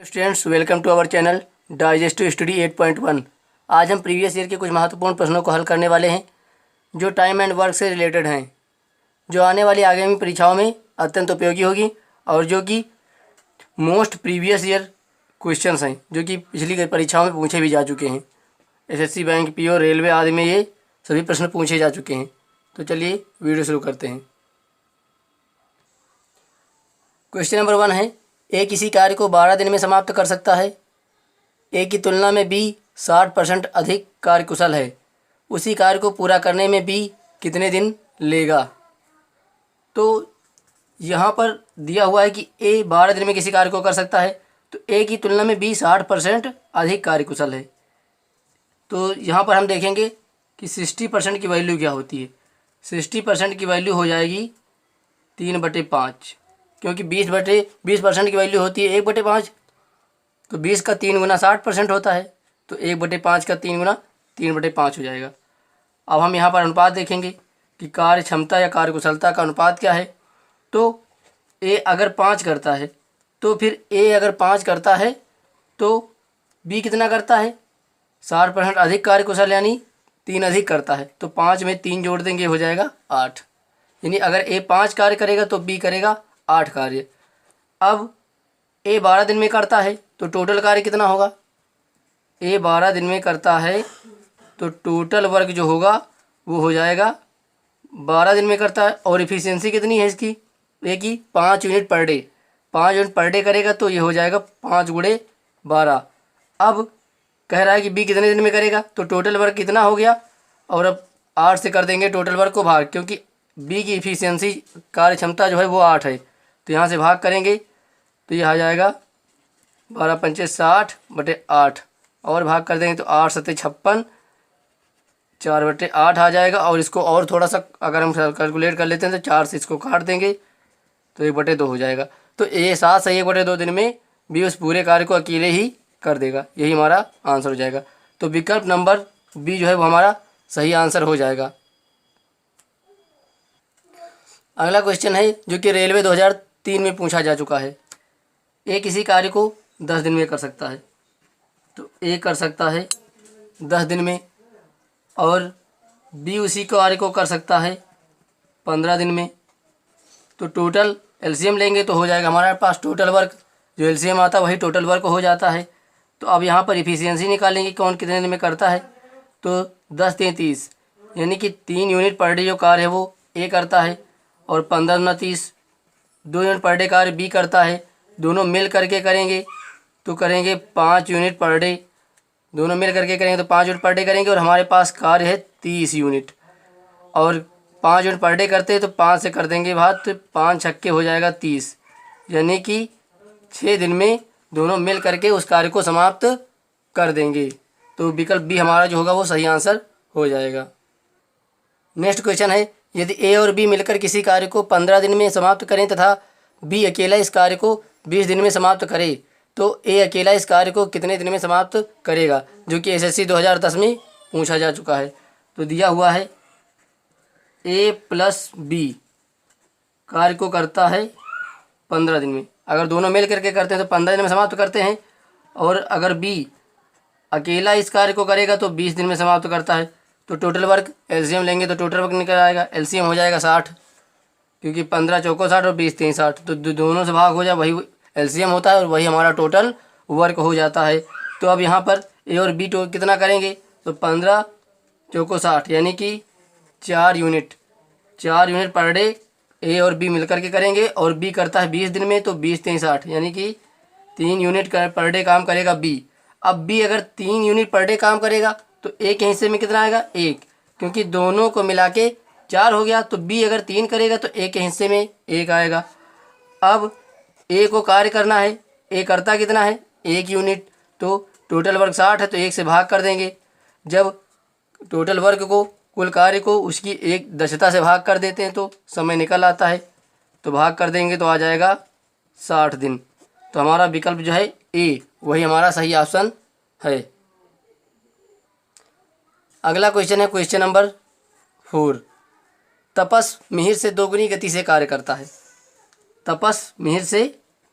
Students, welcome to our channel digestive study 8.1। आज हम previous year के कुछ महत्वपूर्ण प्रश्नों को हल करने वाले हैं जो टाइम एंड वर्क से रिलेटेड हैं, जो आने वाली आगामी परीक्षाओं में अत्यंत उपयोगी होगी और जो कि मोस्ट प्रीवियस ईयर क्वेश्चंस हैं, जो कि पिछली परीक्षाओं में पूछे भी जा चुके हैं। एसएससी, बैंक, पीओ, रेलवे आदि में ये सभी प्रश्न पूछे जा चुके हैं। तो चलिए वीडियो शुरू करते हैं। क्वेश्चन नंबर 1 है, ए किसी कार्य को 12 दिन में समाप्त कर सकता है। ए की तुलना में बी 60% अधिक कार्यकुशल है। उसी कार्य को पूरा करने में बी कितने दिन लेगा? तो यहाँ पर दिया हुआ है कि ए 12 दिन में किसी कार्य को कर सकता है, तो ए की तुलना में बी 60% अधिक कार्यकुशल है। तो यहाँ पर हम देखेंगे कि 60% की वैल्यू क्या होती है। 60% की वैल्यू हो जाएगी 3/5, क्योंकि 20% की वैल्यू होती है 1/5। तो 20 का 3 गुना 60% होता है, तो 1/5 का 3 गुना 3/5 हो जाएगा। अब हम यहाँ पर अनुपात देखेंगे कि कार्य क्षमता या कार्यकुशलता का अनुपात क्या है। तो ए अगर 5 करता है, तो फिर ए अगर 5 करता है तो बी कितना करता है? 60% अधिक कार्यकुशल, यानी 3 अधिक करता है। तो 5 में 3 जोड़ देंगे, हो जाएगा 8। यानी अगर ए 5 कार्य करेगा तो बी करेगा 8 कार्य। अब ए 12 दिन में करता है तो टोटल कार्य कितना होगा? ए 12 दिन में करता है तो टोटल वर्क जो होगा वो हो जाएगा, 12 दिन में करता है और इफ़िशियंसी कितनी है इसकी? ए की 5 unit per day. 5 unit per day करेगा तो ये हो जाएगा 5 × 12। अब कह रहा है कि बी कितने दिन में करेगा, तो टोटल वर्क कितना हो गया? और अब 8 से कर देंगे टोटल वर्क को भाग, क्योंकि बी की इफ़िशियंसी कार्य क्षमता जो है वो 8 है। तो यहाँ से भाग करेंगे तो ये आ जाएगा 12 × 5 = 60/8 और भाग कर देंगे तो 8 × 7 = 56, 4/8 आ जाएगा। और इसको और थोड़ा सा अगर हम कैलकुलेट कर लेते हैं तो 4 से इसको काट देंगे तो 1/2 हो जाएगा। तो ए 7 से 1/2 दिन में बी उस पूरे कार्य को अकेले ही कर देगा। यही हमारा आंसर हो जाएगा। तो विकल्प नंबर बी जो है वो हमारा सही आंसर हो जाएगा। अगला क्वेश्चन है जो कि रेलवे 2003 में पूछा जा चुका है। ए किसी कार्य को 10 दिन में कर सकता है, तो ए कर सकता है 10 दिन में, और बी उसी कार्य को कर सकता है 15 दिन में। तो टोटल एलसीएम लेंगे तो हो जाएगा हमारे पास टोटल वर्क, जो एलसीएम आता है वही टोटल वर्क हो जाता है। तो अब यहाँ पर इफ़िशियंसी निकालेंगे कौन कितने दिन में करता है। तो 10 × 30 यानी कि 3 यूनिट पर डे जो कार्य है वो ए करता है, और 15 × 30 2 यूनिट पर डे कार्य बी करता है। दोनों मिल करके करेंगे तो करेंगे 5 यूनिट पर डे। दोनों मिल करके करेंगे तो 5 यूनिट पर डे करेंगे, और हमारे पास कार्य है 30 यूनिट, और 5 यूनिट पर डे करते हैं तो 5 से कर देंगे भाग, तो 5 छक्के हो जाएगा 30, यानी कि 6 दिन में दोनों मिल करके उस कार्य को समाप्त कर देंगे। तो विकल्प बी हमारा जो होगा वो सही आंसर हो जाएगा। नेक्स्ट क्वेश्चन है, यदि ए और बी मिलकर किसी कार्य को 15 दिन में समाप्त करें तथा बी अकेला इस कार्य को 20 दिन में समाप्त करे, तो ए अकेला इस कार्य को कितने दिन में समाप्त करेगा? जो कि एसएससी 2010 में पूछा जा चुका है। तो दिया हुआ है ए + बी कार्य को करता है 15 दिन में। अगर दोनों मिल करके करते हैं तो 15 दिन में समाप्त करते हैं, और अगर बी अकेला इस कार्य को करेगा तो 20 दिन में समाप्त करता है। तो टोटल वर्क एलसीएम लेंगे तो टोटल वर्क निकल आएगा, एलसीएम हो जाएगा 60, क्योंकि 15 × 4 = 60 और 20 × 3 = 60। तो दोनों से भाग हो जाए, वही एलसीएम होता है और वही हमारा टोटल वर्क हो जाता है। तो अब यहाँ पर ए और बी कितना करेंगे, तो 15 × 4 = 60 यानी कि 4 यूनिट पर डे ए और बी मिलकर के करेंगे, और बी करता है 20 दिन में, तो 20 × 3 = 60 यानी कि 3 यूनिट पर डे काम करेगा बी। अब बी अगर 3 यूनिट पर डे काम करेगा तो ए के हिस्से में कितना आएगा? 1, क्योंकि दोनों को मिला के 4 हो गया। तो बी अगर 3 करेगा तो ए के हिस्से में 1 आएगा। अब ए को कार्य करना है, ए करता कितना है? 1 यूनिट। तो टोटल वर्क 60 है तो 1 से भाग कर देंगे। जब टोटल वर्क को, कुल कार्य को उसकी 1 दक्षता से भाग कर देते हैं तो समय निकल आता है। तो भाग कर देंगे तो आ जाएगा 60 दिन। तो हमारा विकल्प जो है ए, वही हमारा सही ऑप्शन है। अगला क्वेश्चन है क्वेश्चन नंबर 4। तपस मिहिर से 2 गुनी गति से कार्य करता है। तपस मिहिर से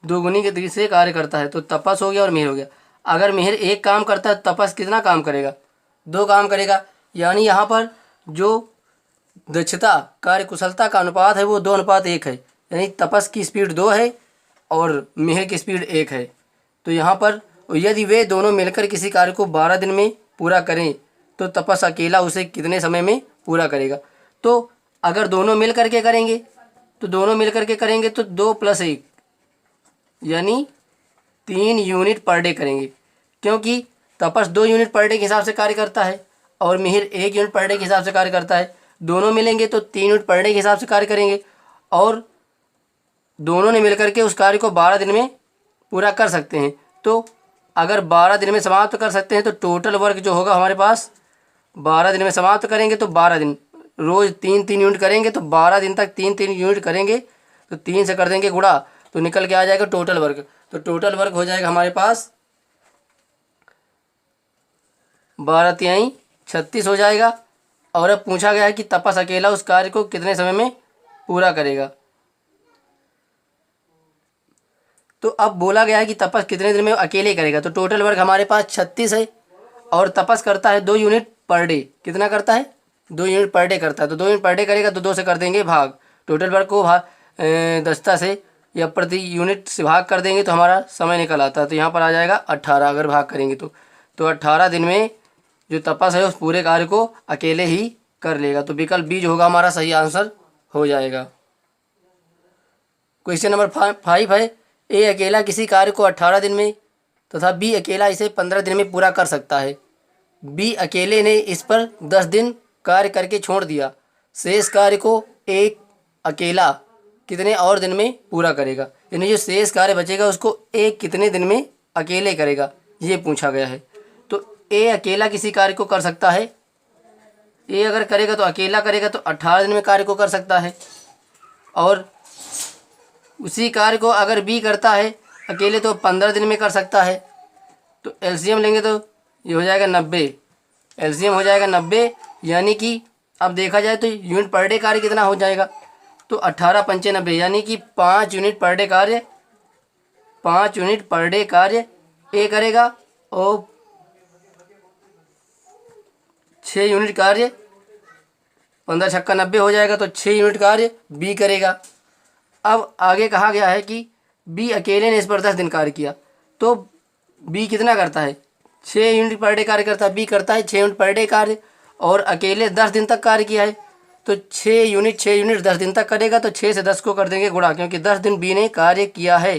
दोगुनी गति से कार्य करता है। तो तपस हो गया और मिहिर हो गया। अगर मिहिर एक काम करता है तो तपस कितना काम करेगा? 2 काम करेगा। यानी यहाँ पर जो दक्षता कार्य कुशलता का अनुपात है वो 2:1 है। यानी तपस की स्पीड 2 है और मिहिर की स्पीड 1 है। तो यहाँ पर यदि वे दोनों मिलकर किसी कार्य को 12 दिन में पूरा करें तो तपस अकेला उसे कितने समय में पूरा करेगा? तो अगर दोनों मिल करके करेंगे तो 2 + 1 यानी 3 यूनिट पर डे करेंगे, क्योंकि तपस 2 यूनिट पर डे के हिसाब से कार्य करता है और मिहिर 1 यूनिट पर डे के हिसाब से कार्य करता है। दोनों मिलेंगे तो 3 यूनिट पर डे के हिसाब से कार्य करेंगे और दोनों ने मिलकर के उस कार्य को 12 दिन में पूरा कर सकते हैं। तो अगर 12 दिन में समाप्त कर सकते हैं तो टोटल वर्क जो होगा हमारे पास 12 दिन में समाप्त करेंगे तो 12 दिन, रोज़ 3-3 यूनिट करेंगे तो 12 दिन तक 3-3 यूनिट करेंगे तो 3 से कर देंगे गुणा तो निकल के आ जाएगा टोटल वर्क। तो टोटल वर्क हो जाएगा हमारे पास 12×3 = 36 हो जाएगा। और अब पूछा गया है कि तपस अकेला उस कार्य को कितने समय में पूरा करेगा। तो अब बोला गया है कि तपस कितने दिन में अकेले करेगा। तो टोटल वर्क हमारे पास 36 है और तपस करता है 2 यूनिट पर डे। कितना करता है? 2 यूनिट पर डे करता है। तो 2 यूनिट पर डे करेगा तो 2 से कर देंगे भाग। टोटल वर्क को दस्ता से या प्रति यूनिट से भाग कर देंगे तो हमारा समय निकल आता है। तो यहाँ पर आ जाएगा 18 अगर भाग करेंगे तो 18 दिन में जो तपस है उस पूरे कार्य को अकेले ही कर लेगा। तो विकल्प बी जो होगा हमारा सही आंसर हो जाएगा। क्वेश्चन नंबर 5 है, ए अकेला किसी कार्य को 18 दिन में तथा बी अकेला इसे 15 दिन में पूरा कर सकता है। बी अकेले ने इस पर 10 दिन कार्य करके छोड़ दिया। शेष कार्य को एक अकेला कितने और दिन में पूरा करेगा? यानी जो शेष कार्य बचेगा उसको एक कितने दिन में अकेले करेगा, ये पूछा गया है। तो ए अकेला किसी कार्य को कर सकता है। ए अगर करेगा तो अकेला करेगा तो 18 दिन में कार्य को कर सकता है और उसी कार्य को अगर बी करता है अकेले तो 15 दिन में कर सकता है। तो एलसीएम लेंगे तो ये हो जाएगा 90। एलसीएम हो जाएगा 90, यानी कि अब देखा जाए तो यूनिट पर डे कार्य कितना हो जाएगा? तो 18×5 = 90, यानी कि 5 यूनिट पर डे कार्य 5 यूनिट पर डे कार्य ए करेगा और 6 यूनिट कार्य 15×6 = 90 हो जाएगा। तो 6 यूनिट कार्य बी करेगा। अब आगे कहा गया है कि बी अकेले ने इस पर 10 दिन कार्य किया। तो बी कितना करता है? 6 यूनिट पर डे कार्य करता है। बी करता है 6 यूनिट पर डे कार्य और अकेले 10 दिन तक कार्य किया है। तो 6 यूनिट 10 दिन तक करेगा तो 6 से 10 को कर देंगे गुणा, क्योंकि 10 दिन बी ने कार्य किया है।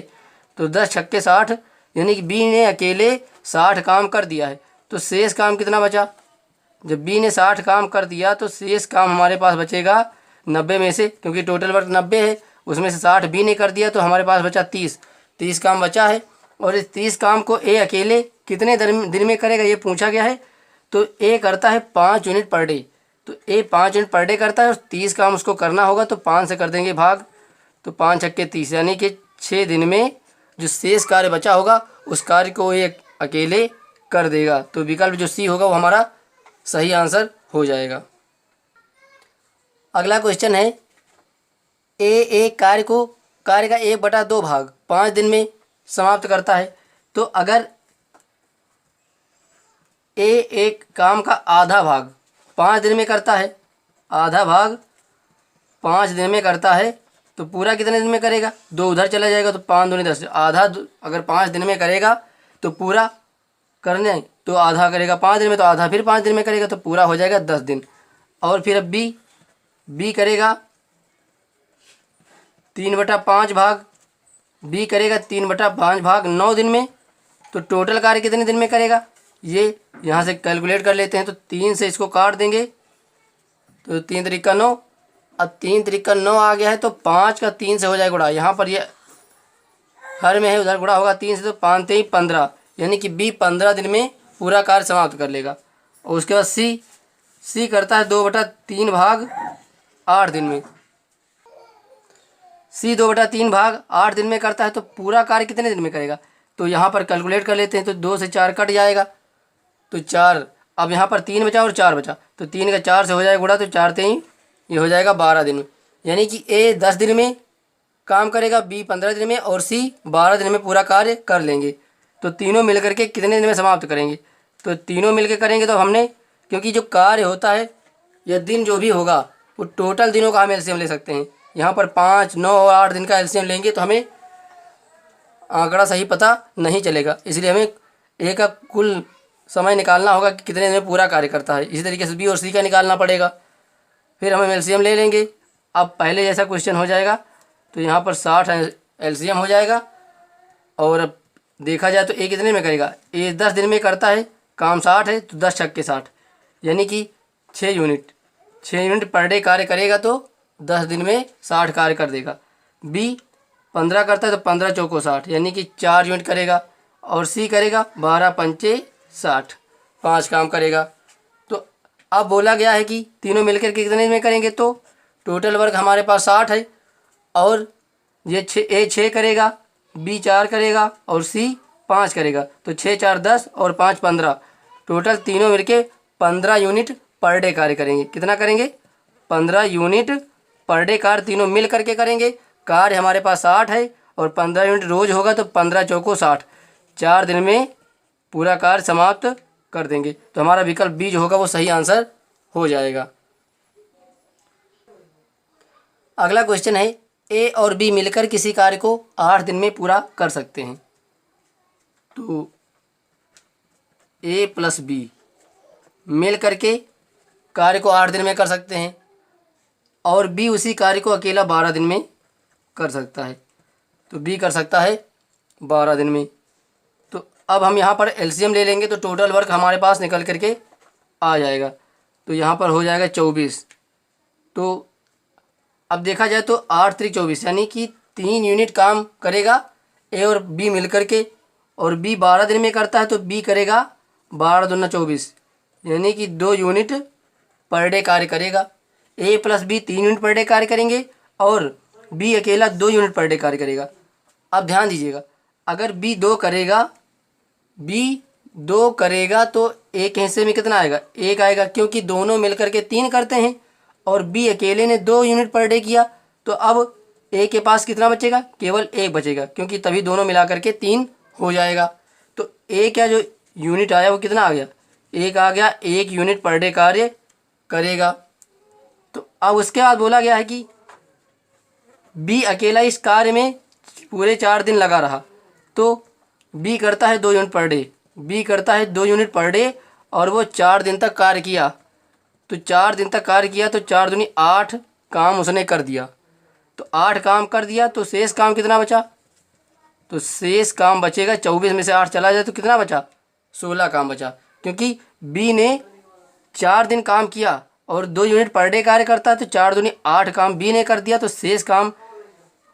तो 10×6 = 60, यानी कि बी ने अकेले 60 काम कर दिया है। तो शेष काम कितना बचा? जब बी ने 60 काम कर दिया तो शेष काम हमारे पास बचेगा 90 में से, क्योंकि टोटल वर्क 90 है, उसमें से 60 बी ने कर दिया तो हमारे पास बचा 30 काम बचा है। और इस 30 काम को ए अकेले कितने दिन में करेगा ये पूछा गया है। तो ए करता है 5 यूनिट पर डे। तो ए 5 यूनिट पर डे करता है और 30 काम उसको करना होगा तो 5 से कर देंगे भाग। तो 5×6 = 30, यानी कि 6 दिन में जो शेष कार्य बचा होगा उस कार्य को ए अकेले कर देगा। तो विकल्प जो सी होगा वो हमारा सही आंसर हो जाएगा। अगला क्वेश्चन है, ए एक कार्य का 1/2 भाग 5 दिन में समाप्त करता है। तो अगर ए एक काम का आधा भाग 5 दिन में करता है, आधा भाग 5 दिन में करता है तो पूरा कितने दिन में करेगा? 2 उधर चला जाएगा तो 5 दूनी 10। आधा अगर 5 दिन में करेगा तो पूरा करने तो आधा करेगा 5 दिन में, तो आधा फिर 5 दिन में करेगा तो पूरा हो जाएगा 10 दिन। और फिर अब बी करेगा 3/5 भाग, बी करेगा 3/5 भाग 9 दिन में। तो टोटल कार्य कितने दिन में करेगा ये यहाँ से कैलकुलेट कर लेते हैं। तो 3 से इसको काट देंगे तो 3 × 9। अब 3 × 9 आ गया है तो 5 का 3 से हो जाएगा गुणा। यहाँ पर ये हर में है, उधर गुणा होगा 3 से, तो 5 × 3 = 15, यानी कि बी 15 दिन में पूरा कार्य समाप्त कर लेगा। और उसके बाद सी करता है 2/3 भाग 8 दिन में। सी 2/3 भाग 8 दिन में करता है तो पूरा कार्य कितने दिन में करेगा? तो यहाँ पर कैलकुलेट कर लेते हैं। तो 2 से 4 कट जाएगा तो 4, अब यहाँ पर 3 बचा और 4 बचा तो 3 का 4 से हो जाएगा गुणा, तो 4 3 ये हो जाएगा 12 दिन में। यानी कि ए 10 दिन में काम करेगा, बी 15 दिन में और सी 12 दिन में पूरा कार्य कर लेंगे। तो तीनों मिलकर के कितने दिन में समाप्त करेंगे? तो तीनों मिलकर करेंगे तो हमने, क्योंकि जो कार्य होता है या दिन जो भी होगा वो टोटल दिनों का हम एलसीएम ले सकते हैं। यहाँ पर 5, 9 और 8 दिन का एलसीएम लेंगे तो हमें आंकड़ा सही पता नहीं चलेगा, इसलिए हमें ए का कुल समय निकालना होगा कि कितने दिन में पूरा कार्य करता है। इसी तरीके से बी और सी का निकालना पड़ेगा, फिर हम एलसीएम ले लेंगे। अब पहले जैसा क्वेश्चन हो जाएगा, तो यहाँ पर 60 एलसीएम हो जाएगा। और अब देखा जाए तो ए कितने में करेगा? ए 10 दिन में करता है, काम 60 है तो 10 छक्के 60, यानी कि 6 यूनिट पर डे कार्य करेगा तो 10 दिन में 60 कार्य कर देगा। बी 15 करता है तो 15 चौको 60, यानी कि 4 यूनिट करेगा। और सी करेगा 12 पंचे 60, 5 काम करेगा। तो अब बोला गया है कि तीनों मिलकर के कितने में करेंगे, तो टोटल वर्क हमारे पास 60 है और ये ए 6 करेगा, बी 4 करेगा और सी 5 करेगा। तो 6 4 10 और 5 15, टोटल तीनों मिलके 15 यूनिट पर डे कार्य करेंगे। कितना करेंगे? 15 यूनिट पर डे कार्य तीनों मिल करके करेंगे। कार्य हमारे पास 60 है और 15 यूनिट रोज होगा तो 15 चौको 60, 4 दिन में पूरा कार्य समाप्त कर देंगे। तो हमारा विकल्प बी जो होगा वो सही आंसर हो जाएगा। अगला क्वेश्चन है, ए और बी मिलकर किसी कार्य को 8 दिन में पूरा कर सकते हैं। तो ए प्लस बी मिल करके कार्य को 8 दिन में कर सकते हैं और बी उसी कार्य को अकेला 12 दिन में कर सकता है। तो बी कर सकता है 12 दिन में। तो अब हम यहाँ पर एलसीएम ले लेंगे तो टोटल वर्क हमारे पास निकल करके आ जाएगा। तो यहाँ पर हो जाएगा 24। तो अब देखा जाए तो 8 3 24, यानी कि 3 यूनिट काम करेगा ए और बी मिल करके, और बी 12 दिन में करता है तो बी करेगा 12 दूना 24, यानी कि 2 यूनिट पर डे कार्य करेगा। A plus B 3 unit per day कार्य करेंगे और बी अकेला 2 यूनिट पर डे कार्य करेगा। अब ध्यान दीजिएगा, अगर बी 2 करेगा तो एक हिस्से में कितना आएगा? 1 आएगा, क्योंकि दोनों मिलकर के 3 करते हैं और बी अकेले ने 2 यूनिट पर डे किया। तो अब ए के पास कितना बचेगा? केवल 1 बचेगा, क्योंकि तभी दोनों मिला करके 3 हो जाएगा। तो ए का जो यूनिट आया वो कितना आ गया? 1 आ गया, 1 यूनिट पर डे कार्य करेगा। तो अब उसके बाद बोला गया है कि बी अकेला इस कार्य में पूरे 4 दिन लगा रहा, तो बी करता है 2 यूनिट पर डे और वो 4 दिन तक कार्य किया। तो 4 दिन तक कार्य किया तो 4 दूनी 8 काम उसने कर दिया। तो 8 काम कर दिया तो शेष काम कितना बचा? तो शेष काम बचेगा, 24 में से 8 चला जाए तो कितना बचा? 16 काम बचा, क्योंकि बी ने 4 दिन काम किया और 2 यूनिट पर डे कार्य करता है तो 4 दूनी 8 काम बी ने कर दिया। तो शेष काम,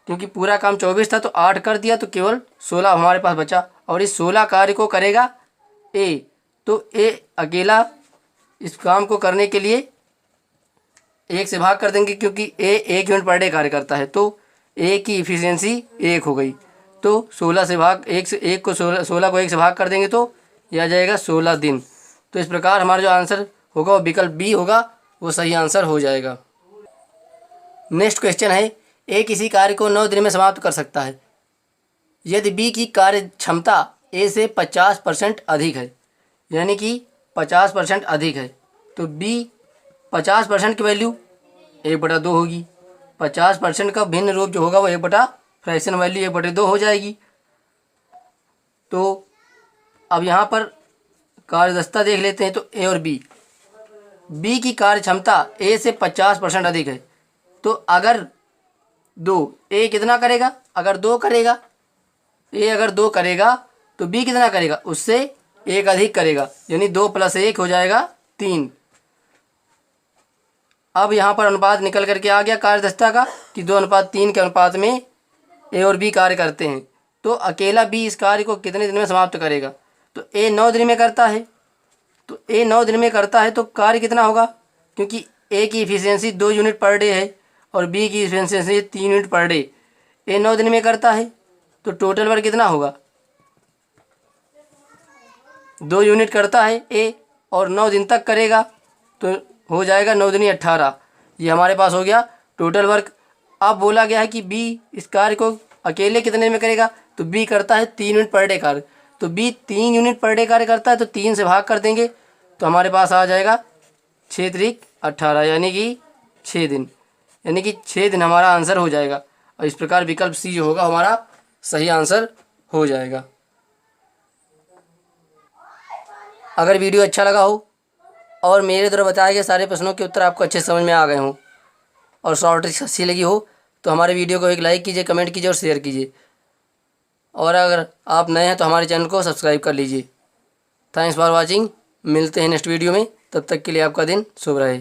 क्योंकि पूरा काम 24 था तो 8 कर दिया, तो केवल 16 हमारे पास बचा। और इस 16 कार्य को करेगा ए। तो ए अकेला इस काम को करने के लिए 1 से भाग कर देंगे, क्योंकि ए 1 यूनिट पर डे कार्य करता है, तो ए की इफिशियंसी 1 हो गई। तो 16 से भाग 1 को 16 को 1 से भाग कर देंगे तो यह आ जाएगा 16 दिन। तो इस प्रकार हमारा जो आंसर होगा वो विकल्प बी होगा, वो सही आंसर हो जाएगा। नेक्स्ट क्वेश्चन है, ए किसी कार्य को 9 दिन में समाप्त कर सकता है यदि बी की कार्य क्षमता ए से 50% अधिक है, यानी कि 50% अधिक है। तो बी 50% की वैल्यू 1/2 होगी। 50% का भिन्न रूप जो होगा वो 1 फ्रैक्शन वैल्यू 1/2 हो जाएगी। तो अब यहाँ पर कार्यदक्षता देख लेते हैं। तो ए और बी की कार्य क्षमता ए से 50% अधिक है। तो अगर ए कितना करेगा? अगर 2 करेगा, ए अगर 2 करेगा तो बी कितना करेगा? उससे 1 अधिक करेगा, यानी 2 + 1 हो जाएगा 3। अब यहाँ पर अनुपात निकल करके आ गया कार्यदक्षता का कि 2:3 के अनुपात में ए और बी कार्य करते हैं। तो अकेला बी इस कार्य को कितने दिन में समाप्त करेगा? तो ए 9 दिन में करता है। तो ए 9 दिन में करता है तो कार्य कितना होगा? क्योंकि ए की इफिशियंसी 2 यूनिट पर डे है और बी की इफिशियंसी 3 यूनिट पर डे। ए 9 दिन में करता है तो टोटल वर्क कितना होगा? 2 यूनिट करता है ए और 9 दिन तक करेगा, तो हो जाएगा 9 दूनी 18। ये हमारे पास हो गया टोटल वर्क अब बोला गया है कि बी इस कार्य को अकेले कितने में करेगा, तो बी करता है 3 यूनिट पर डे कार्य। तो बी 3 यूनिट पर डे कार्य करता है, तो 3 से भाग कर देंगे तो हमारे पास आ जाएगा 6 त्रिक 18, यानी कि 6 दिन, यानी कि 6 दिन हमारा आंसर हो जाएगा। और इस प्रकार विकल्प सी जो होगा हमारा सही आंसर हो जाएगा। अगर वीडियो अच्छा लगा हो और मेरे द्वारा बताए गए सारे प्रश्नों के उत्तर आपको अच्छे समझ में आ गए हों और शॉर्ट ट्रिक्स अच्छी लगी हो तो हमारे वीडियो को एक लाइक कीजिए, कमेंट कीजिए और शेयर कीजिए। और अगर आप नए हैं तो हमारे चैनल को सब्सक्राइब कर लीजिए। Thanks for watching. मिलते हैं नेक्स्ट वीडियो में, तब तक के लिए आपका दिन शुभ रहे।